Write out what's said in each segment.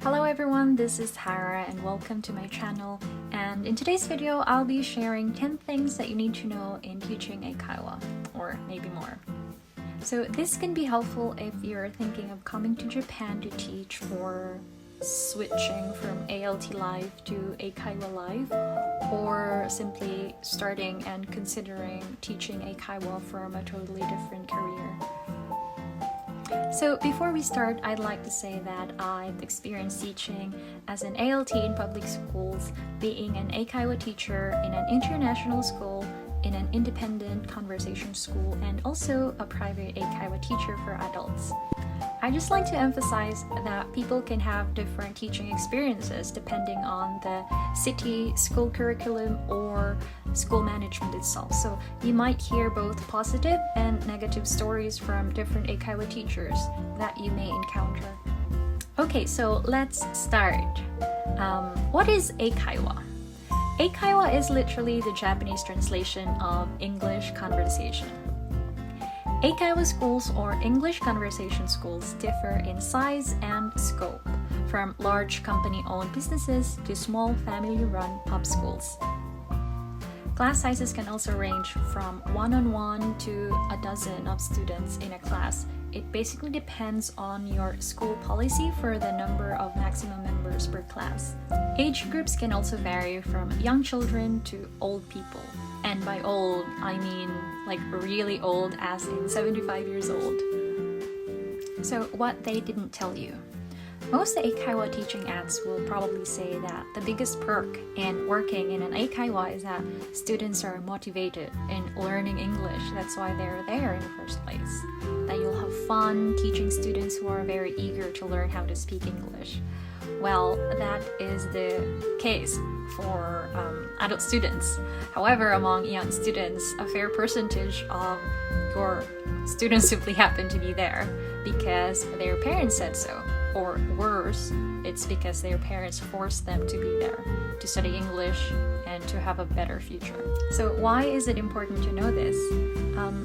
Hello everyone, this is Hara and welcome to my channel, and in today's video I'll be sharing 10 things that you need to know in teaching Eikaiwa, or maybe more. So this can be helpful if you're thinking of coming to Japan to teach, or switching from ALT life to Eikaiwa life, or simply starting and considering teaching Eikaiwa from a totally different career. So before we start, I'd like to say that I've experienced teaching as an ALT in public schools, being an Eikaiwa teacher in an international school, in an independent conversation school, and also a private Eikaiwa teacher for adults. I just like to emphasize that people can have different teaching experiences depending on the city, school curriculum, or school management itself. So you might hear both positive and negative stories from different Eikaiwa teachers that you may encounter. Okay, so let's start. What is Eikaiwa? Eikaiwa is literally the Japanese translation of English conversation. Eikaiwa schools or English conversation schools differ in size and scope, from large company-owned businesses to small family-run pub schools. Class sizes can also range from one-on-one to a dozen of students in a class. It basically depends on your school policy for the number of maximum members per class. Age groups can also vary from young children to old people. And by old, I mean like really old, as in 75 years old. So what they didn't tell you. Most Eikaiwa teaching ads will probably say that the biggest perk in working in an Eikaiwa is that students are motivated in learning English. That's why they're there in the first place. That you'll have fun teaching students who are very eager to learn how to speak English. Well, that is the case for adult students. However, among young students, a fair percentage of your students simply happen to be there because their parents said so. Or worse, it's because their parents forced them to be there, to study English and to have a better future. So why is it important to know this?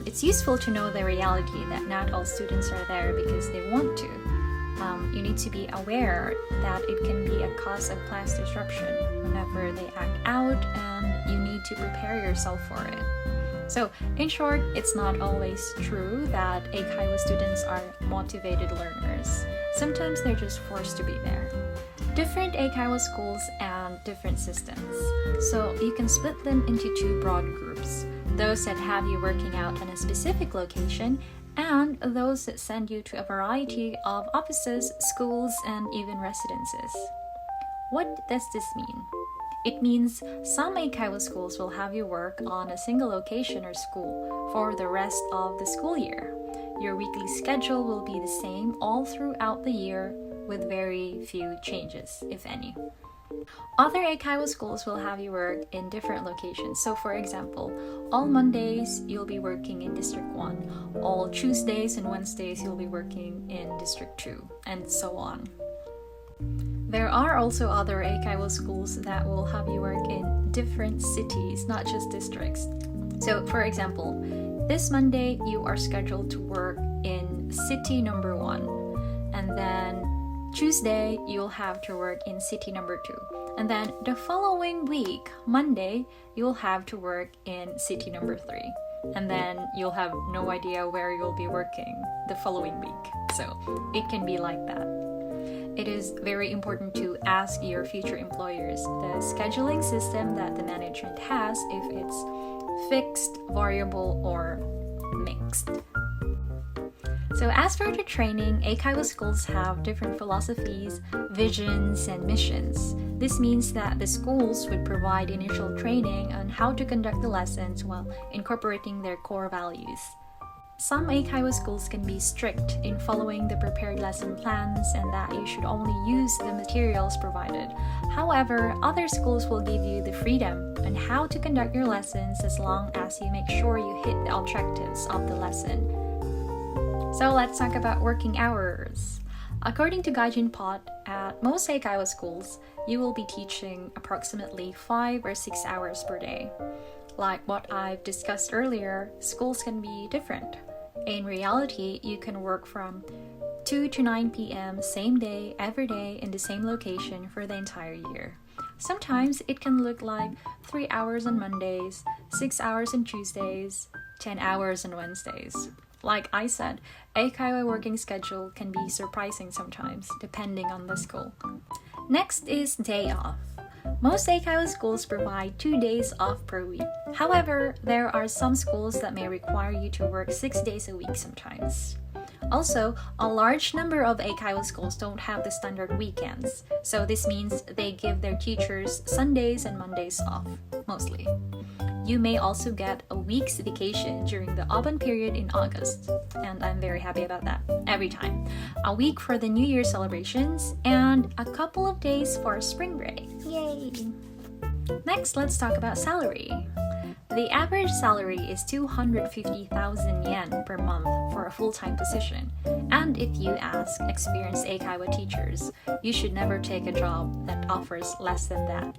It's useful to know the reality that not all students are there because they want to. You need to be aware that it can be a cause of class disruption whenever they act out, and you need to prepare yourself for it. So, in short, it's not always true that Eikaiwa students are motivated learners. Sometimes they're just forced to be there. Different Eikaiwa schools and different systems. So you can split them into two broad groups. Those that have you working out in a specific location, and those that send you to a variety of offices, schools, and even residences. What does this mean? It means some Eikaiwa schools will have you work on a single location or school for the rest of the school year. Your weekly schedule will be the same all throughout the year with very few changes, if any. Other Eikaiwa schools will have you work in different locations. So for example, all Mondays you'll be working in District 1, all Tuesdays and Wednesdays you'll be working in District 2, and so on. There are also other Eikaiwa schools that will have you work in different cities, not just districts. So for example, this Monday you are scheduled to work in city number 1, and then Tuesday you'll have to work in city number 2. And then the following week, Monday, you'll have to work in city number 3. And then you'll have no idea where you'll be working the following week. So it can be like that. It is very important to ask your future employers the scheduling system that the management has, if it's fixed, variable, or mixed. So as for the training, Eikaiwa schools have different philosophies, visions, and missions. This means that the schools would provide initial training on how to conduct the lessons while incorporating their core values. Some Eikaiwa schools can be strict in following the prepared lesson plans and that you should only use the materials provided. However, other schools will give you the freedom on how to conduct your lessons as long as you make sure you hit the objectives of the lesson. So let's talk about working hours. According to Gaijin Pot, at most Eikaiwa schools, you will be teaching approximately 5 or 6 hours per day. Like what I've discussed earlier, schools can be different. In reality, you can work from 2 to 9 p.m. same day, every day in the same location for the entire year. Sometimes it can look like 3 hours on Mondays, 6 hours on Tuesdays, 10 hours on Wednesdays. Like I said, Eikaiwa working schedule can be surprising sometimes, depending on the school. Next is day off. Most Eikaiwa schools provide 2 days off per week. However, there are some schools that may require you to work 6 days a week sometimes. Also, a large number of Eikaiwa schools don't have the standard weekends, so this means they give their teachers Sundays and Mondays off, mostly. You may also get a week's vacation during the open period in August, and I'm very happy about that, every time. A week for the New Year celebrations, and a couple of days for spring break. Yay! Next, let's talk about salary. The average salary is 250,000 yen per month for a full-time position. And if you ask experienced Eikaiwa teachers, you should never take a job that offers less than that.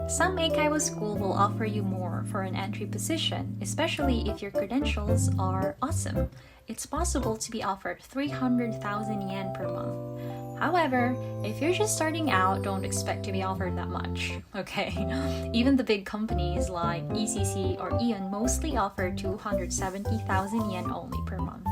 Some Eikaiwa school will offer you more for an entry position, especially if your credentials are awesome. It's possible to be offered 300,000 yen per month. However, if you're just starting out, don't expect to be offered that much, okay? Even the big companies like ECC or Ion mostly offer 270,000 yen only per month.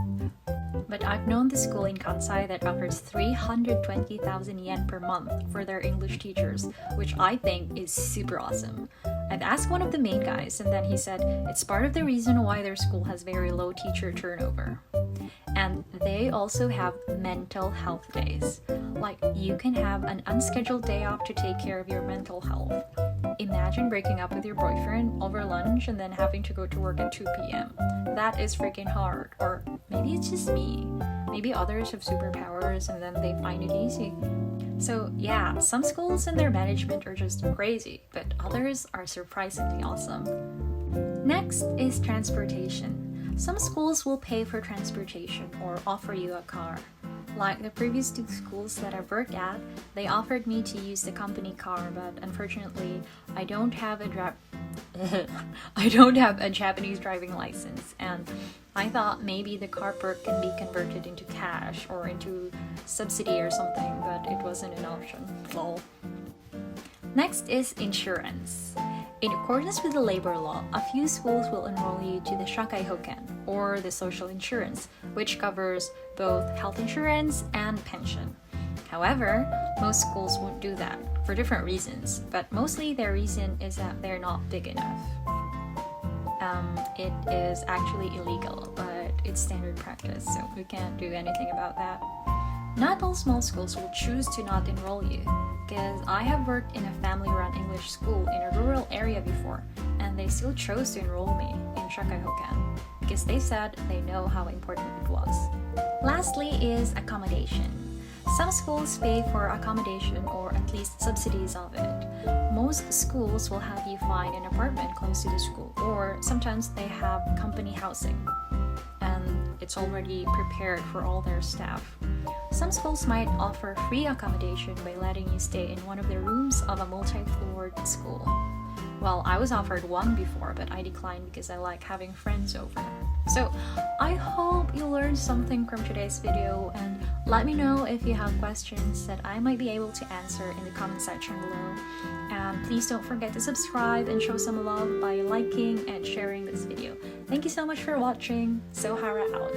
But I've known the school in Kansai that offers 320,000 yen per month for their English teachers, which I think is super awesome. I've asked one of the main guys, and then he said it's part of the reason why their school has very low teacher turnover. And they also have mental health days. Like, you can have an unscheduled day off to take care of your mental health. Imagine breaking up with your boyfriend over lunch and then having to go to work at 2 p.m. That is freaking hard. Or maybe it's just me. Maybe others have superpowers and then they find it easy. So yeah, some schools and their management are just crazy, but others are surprisingly awesome. Next is transportation. Some schools will pay for transportation or offer you a car. Like the previous 2 schools that I've worked at, they offered me to use the company car, but unfortunately, I don't have a Japanese driving license, and I thought maybe the car perk can be converted into cash or into subsidy or something, but it wasn't an option. Lol. Next is insurance. In accordance with the labor law, a few schools will enroll you to the Shakai Hoken, or the social insurance, which covers both health insurance and pension. However, most schools won't do that for different reasons, but mostly their reason is that they're not big enough. It is actually illegal, but it's standard practice, so we can't do anything about that. Not all small schools will choose to not enroll you, because I have worked in a family-run English school in a rural area before, and they still chose to enroll me in Shakai Hoken, because they said they know how important it was. Lastly is accommodation. Some schools pay for accommodation or at least subsidies of it. Most schools will have you find an apartment close to the school, or sometimes they have company housing, and it's already prepared for all their staff. Some schools might offer free accommodation by letting you stay in one of the rooms of a multi-floored school. Well, I was offered one before, but I declined because I like having friends over. So, I hope you learned something from today's video, and let me know if you have questions that I might be able to answer in the comment section below. And please don't forget to subscribe and show some love by liking and sharing this video. Thank you so much for watching. So Hara out.